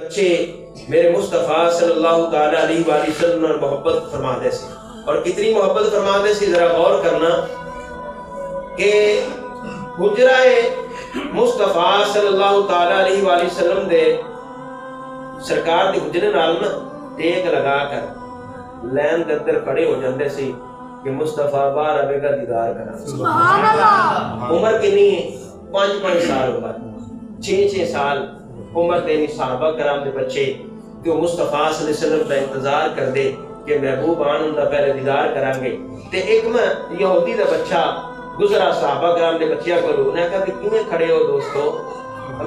بچے میرے مصطفیٰ صلی اللہ تعالیٰ علیہ وآلہ وسلم اور محبت فرماتے سے، اور کتنی محبت فرماتے سے ذرا غور کرنا کہ حجرہ مصطفیٰ صلی اللہ تعالیٰ علیہ وآلہ وسلم دے سرکار دے حجرے نال نا ٹیک لگا کر لین دے اندر کھڑے ہو جاندے سی کہ مصطفیٰ باہر آوے گا دیدار کرا۔ سبحان اللہ۔ عمر کنی 5 سال عمر، 6 سال عمر دے صحابہ کرام دے بچے کہ وہ مصطفیٰ صلی اللہ علیہ وسلم کا انتظار کر دے کہ محبوب آن ان کا پہلے دیدار کریں گے۔ تے ایک میں یہودی دا بچہ گزرا صحابہ کرام دے بچیاں کو، انہوں نے کہا کہ کیوں کھڑے ہو دوستو،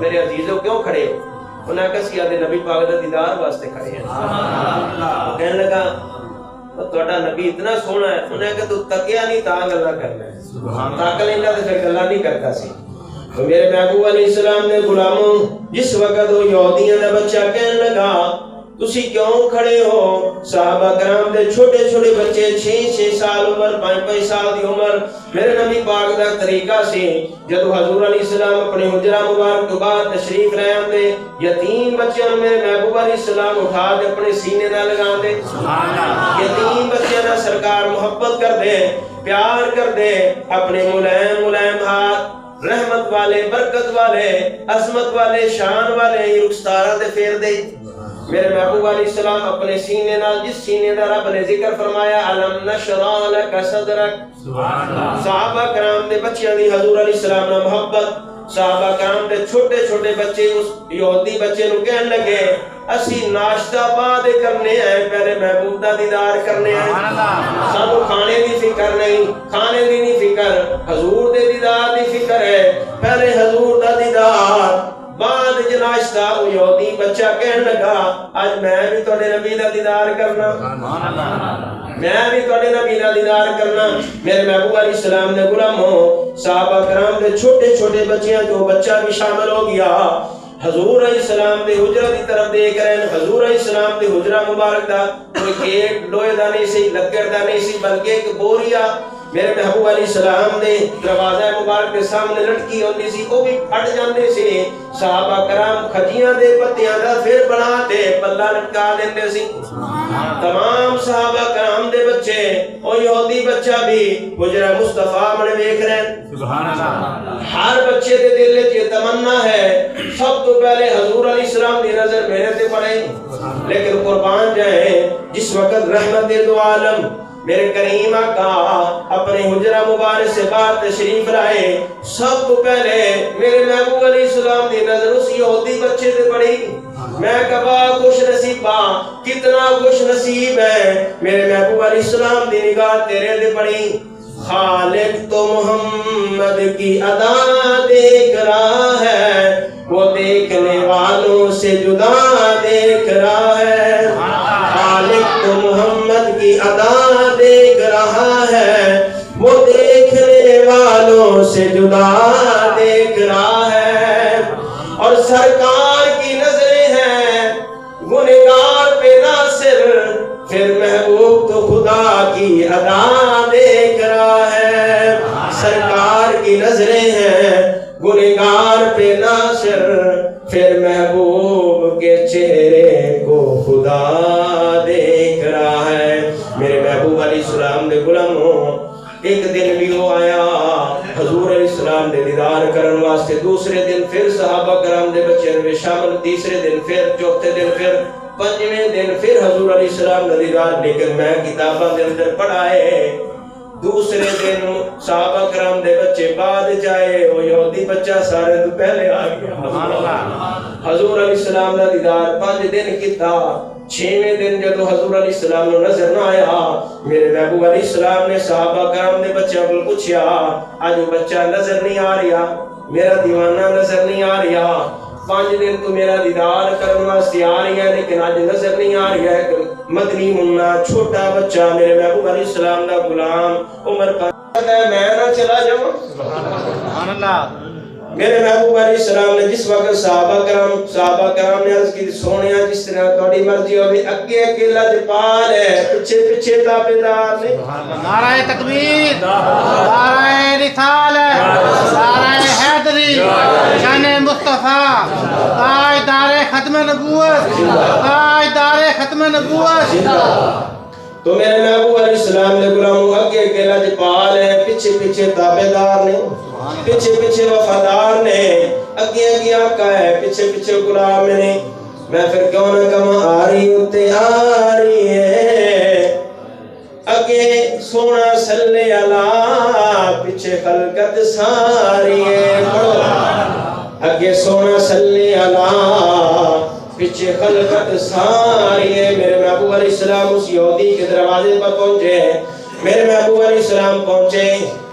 میرے عزیزوں کیوں کھڑے ہو؟ انہوں نے کہا سیادے نبی پاک دا دیدار واسطے کھڑے ہیں۔ کہنے لگا تہاڈا نبی اتنا سونا ہے، انہوں نے کہا تو تکیا نہیں تا گلا کرنا ہے، تاک لینا تو پھر گلا نہیں کرتا سی۔ تو میرے محبوب علیہ السلام نے غلاموں جس وقت وہ یہودیاں دا بچہ کہنے لگا تسی کیوں کھڑے ہو؟ صحابہ کرام دے چھوٹے چھوٹے بچے 6 سال عمر، 5 سال دی عمر، میرے نبی پاک دا طریقہ سی جدو حضور علیہ السلام اپنے حجرہ مبارک تو بعد تشریف لے آندے یتیم بچوں میرے محبوب علیہ السلام اٹھا دے اپنے سینے نہ لگا دے۔ یتیم بچوں نہ سرکار محبت کر دے، پیار کر دے، اپنے ملائم ہاتھ رحمت والے، برکت والے، عظمت والے، شان والے رخسارہ دے پھیر دے۔ میرے محبوب علیہ السلام اپنے سینے نال جس سینے دا رب نے ذکر فرمایا علم نشرح لک صدرک، صحابہ کرام دے بچیاں دی حضور علیہ السلام نے محبت، صحابہ کرام دے چھوٹے چھوٹے بچے اس یہودی بچے نو کہن لگے اسی ناشتہ بعد کرنے ہیں، پہلے محبوب دا دیدار کرنے ہیں، سانو کھانے دی فکر نہیں، کھانے دی نہیں فکر، حضور دے دیدار دی فکر ہے، پہلے حضور دا دیدار بعد ناشتہ۔ وہ یہودی بچہ کہنے لگا آج میں بھی تواڈے نبی دا دیدار کرنا، میں بھی تواڈے نبی دا دیدار کرنا۔ میرے محبوب علیہ السلام نے غلاموں صحابہ کرام دے چھوٹے چھوٹے بچیاں جو بچہ بھی شامل ہو گیا، حضور علیہ السلام دے حجرہ دی طرف دیکھ رہے ہیں۔ حضور علیہ السلام دے حجرہ مبارک دا کوئی گیٹ لوہے دا نہیں سی، لکڑ دا نہیں سی، بلکہ ایک بوریا میرے محبوب علیہ السلام دے دروازہ مبارک کے سامنے لٹکی ہوندی سی، وہ بھی پھٹ جاندے سی۔ صحابہ کرام کھجیاں دے پتیاں دا پھر بنا دے پلہ لٹکا دیندے سی۔ تمام صحابہ کرام دے بچے اور یہودی بچہ بھی حجرہ مصطفیٰ میں دیکھ رہے ہیں۔ ہر بچے دے دل وچ یہ تمنا ہے سب تو پہلے حضور علیہ السلام دی نظر میرے تے پڑے، لیکن قربان جائیں جس وقت رحمت دو عالم میرے کریم آقا اپنے حجرہ مبارک سے بعد تشریف لائے، سب کو پہلے میرے محبوب علیہ السلام دی نظر اس یہودی بچے سے پڑی۔ میں کہا خوش نصیب کتنا خوش نصیب ہے، میرے محبوب علیہ السلام دی نگاہ تیرے دے پڑی۔ خالق تو محمد کی ادا دیکھ رہا ہے، وہ دیکھنے والوں سے جدا دیکھ رہا ہے۔ خالق تو محمد کی ادا دیکھ رہا ہے، وہ دیکھنے والوں سے جدا دیکھ رہا ہے۔ اور سرکار کی نظریں ہیں گنہگار پہ ناصر، پھر محبوب تو خدا کی ادا دیکھ رہا ہے۔ سرکار کی نظریں ہیں گنہگار پہ ناصر، پھر محبوب کے چہرے کو خدا دیکھ رہا ہے۔ میرے محبوب علیہ السلام نے غلاموں ایک دن بھی وہ آیا حضور علیہ السلام نے دیدار کرن واسطے، دوسرے دن پھر صحابہ کرام دے بچے میں شامل، تیسرے دن پھر، چوتھے دن پھر، پنجویں دن پھر حضور علیہ السلام نے دیدار، لیکن میں کتاباں دے اندر پڑھا ہے دوسرے دن صحابہ کرام دے بچے بعد جائے، وہ یہودی بچہ سارے تو پہلے آ گیا۔ حضور علیہ السلام دا دیدار 5 دن کیتا، 6ویں دن جدو حضور علیہ السلام نے نظر نہ آیا، میرے محبوب علیہ السلام نے صحابہ کرام دے بچوں کو پوچھا آج وہ بچہ نظر نہیں آ رہا، میرا دیوانہ نظر نہیں آ رہا، 5 دن تو میرا دیدار کرنے واسطے آ رہی ہے لیکن آج نظر نہیں آ رہی ہے۔ مدنی منا چھوٹا بچہ میرے محبوب علیہ السلام دا غلام عمر کا میں نہ چلا جاؤں، سبحان اللہ۔ میرے محبوب علیہ السلام نے جس وقت صحابہ کرام نے عرض کی سونیا جس طرح تھوڑی مرضی ہوگی اگے اکیلا جپال ہے پیچھے پیچھے تابعدار نے نعرہ تکبیر نعرہ رسالت نعرہ حیدری شان مصطفیٰ تاجدار ختم نبوت تاجدار ختم نبوت تو میرے محبوب علیہ السلام نے غلاموں اگے اکیلا جپال ہے پیچھے پیچھے تابعدار نے پیچھے پیچھے وفادار نے اگے اگے آقا ہے پیچھے پیچھے غلام نے میں پھر کیوں نہ کہاں آ رہی ہوتے آ رہی ہے اگے سونا صلی اللہ پیچھے خلقت ساری ہے اگے سونا صلی اللہ پیچھے خلقت ساری ہے میرے محبوب علیہ السلام اس یہودی کے دروازے پر پہنچے میرے محبوب علیہ السلام پہنچے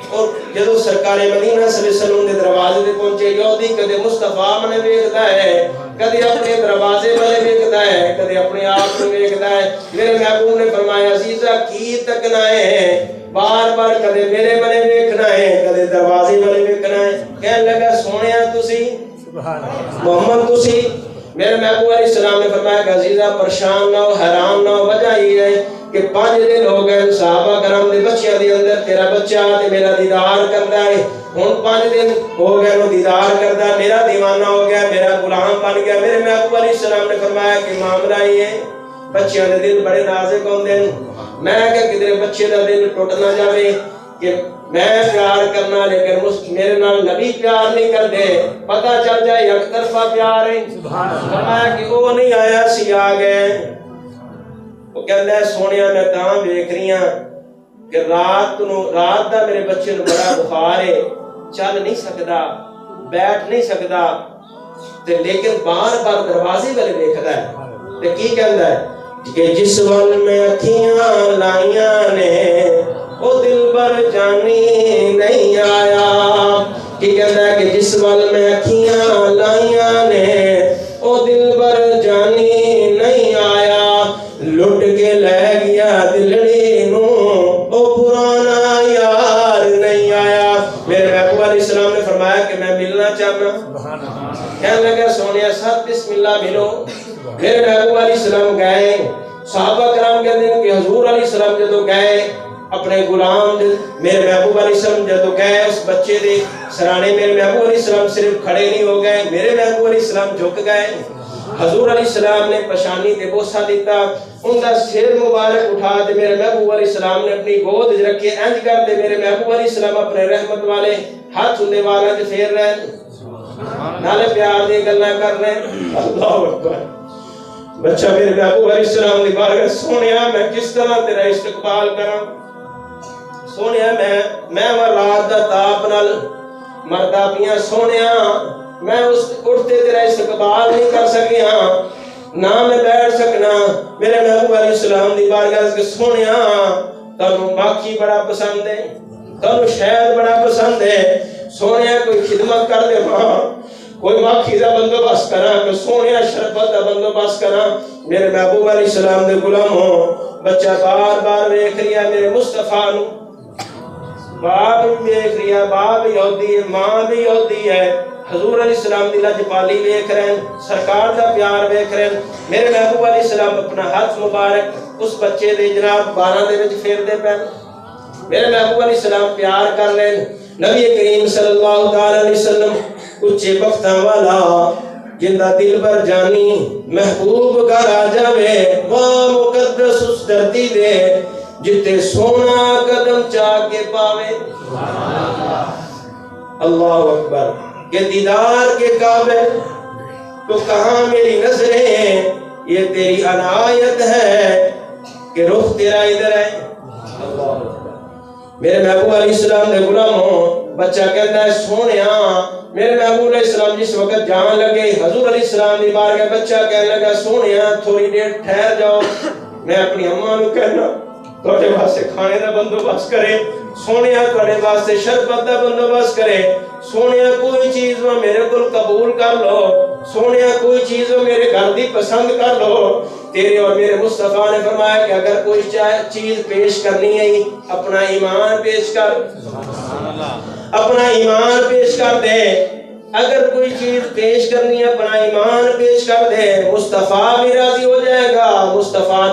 اور جدو سرکار مدینہ صلی اللہ علیہ وسلم کے دروازے پر پہنچے یہودی کدے مصطفیٰ منے ویکھدا ہے کدے اپنے دروازے منے ویکھدا ہے کدے اپنے آپ کو ویکھدا ہے میرے محبوب نے فرمایا عزیزا کی تکنا ہے بار بار کدے میرے منے ویکھنا ہے کدے دروازے منے ویکھنا ہے کہنے لگا سونیا تسی محمد تسی میرے محبوب علیہ السلام نے فرمایا کہ عزیزہ پریشان نہ ہو حیران نہ ہو وجہ یہ ہے کہ 5 دن ہو گئے صحابہ کرام دے بچیاں دے اندر تیرا بچہ تے میرا دیدار کردا ہے ہن 5 دن ہو گئے نو دیدار کردا ہے میرا دیوانہ ہو گیا میرا غلام بن گیا میرے محبوب علیہ السلام نے فرمایا کہ معاملہ یہ ہے بچیاں دے دل بڑے نازک ہوندے ہیں میں کہ کدھر بچے دا دل ٹوٹ نہ جاوے کہ میں پیار کرنا لیکن میرے نال نبی پیار نہیں کر دے پتہ چل جائے یک طرفہ پیار ہے فرمایا کہ وہ نہیں آیا سی آ گئے وہ کہتا ہے سونیا میں تاں ویکھ رہی ہاں کہ رات دا میرے بچے نو بڑا بخار ہے چل نہیں سکدا بیٹھ نہیں سکدا تے لیکن بار بار دروازے والے ویکھدا ہے تے کی کہندا ہے کہ جس ول میں اکھیاں لائیاں نے او دل بر جانی نہیں آیا کی کہندا ہے کہ جس ول میں اکھیاں لائیاں نے او دل بر جانی نہیں آیا لٹ کے لے گیا دلڑی نو او پرانا یار نہیں آیا میرے محبوب علیہ السلام نے فرمایا کہ میں ملنا چاہنا کہنے لگا سونیا ساتھ بسم اللہ ملو میرے محبوب علیہ السلام گئے صحابہ کرام کہتے ہیں کہ حضور علیہ السلام جدو گئے اپنے غلام میرے محبوب علیہ السلام جدو گئے اس بچے دے سرانے میرے محبوب علیہ السلام صرف کھڑے نہیں ہو گئے میرے محبوب علیہ السلام جھک گئے حضور علیہ السلام نے پشانی تے بوسہ دیتا ان دا سر مبارک اٹھا دے میرے محبوب علیہ السلام نے اپنی گود رکھے انج کر دے میرے محبوب علیہ السلام اپنے رحمت والے ہاتھ اندے والا جو پھیر رہے نالے پیار دے گلنا کر رہے اللہ اکبر بچہ میرے محبوب علیہ السلام نے بارگاہ سونیا میں کس طرح تیرا استقبال کرا سونیا میں رات دا تاپ نال مردا پیاں سونیا میں اس اٹھتے تیرا استقبال نہیں کر سکیا نہ میں بیٹھ سکنا میرے محبوب علیہ السلام دی بارگاہ کے سونیا تانوں ماکھی بڑا پسند ہے تانوں شہد بڑا پسند ہے سونیا کوئی خدمت کر دے ماں کوئی ماکھی دا بندوبست کرا کہ سونیا شربت دا بندوبست کرا میرے محبوب علیہ السلام دے غلاموں بچہ بار بار ویکھ رہیا میرے مصطفیٰ نو باپ بھی ویکھ رہیا باپ یہودی ہے ماں بھی یہودی ہے حضور علیہ السلام دی لجپالی ویکھ رہے ہیں سرکار دا پیار ویکھ رہے ہیں میرے محبوب علیہ السلام اپنا ہاتھ مبارک اس بچے دے جناب باراں دے وچ پھیر دے پے میرے محبوب علیہ السلام پیار کر رہے ہیں نبی کریم صلی اللہ تعالی علیہ وسلم اچھے بختاں والا جندا دل بر جانی محبوب کا راجا وے وہ مقدس اس دھرتی دے جتے سونا قدم چاہ کے پاوے اللہ اکبر کہ دیدار کے قابل تو کہاں میری نظریں ہیں یہ تیری عنایت ہے کہ رخ تیرا ادھر ہے اللہ اکبر میرے محبوب علیہ السلام نے غلاموں بچہ کہتا ہے سونیا میرے محبوب علیہ السلام جس وقت جان لگے حضور علیہ السلام دی بارگاہ بچہ کہنے لگا سونیا تھوڑی دیر ٹھہر جاؤ میں اپنی اماں نو کہنا تواڈے واسطے کھانے دا بندوبست کرے سونیا تواڈے واسطے شربت دا بندوبست کرے سونیا کوئی چیز وہ میرے کول قبول کر لو سونیا کوئی چیز وہ میرے گھر دی پسند کر لو تیرے اور میرے مصطفیٰ نے فرمایا کہ اگر کوئی چیز پیش کرنی ہے اپنا ایمان پیش کر اپنا ایمان پیش کر دے اگر کوئی چیز پیش کرنی ہے اپنا ایمان پیش کر دے، مصطفیٰ بھی راضی ہو جائے گا، مصطفیٰ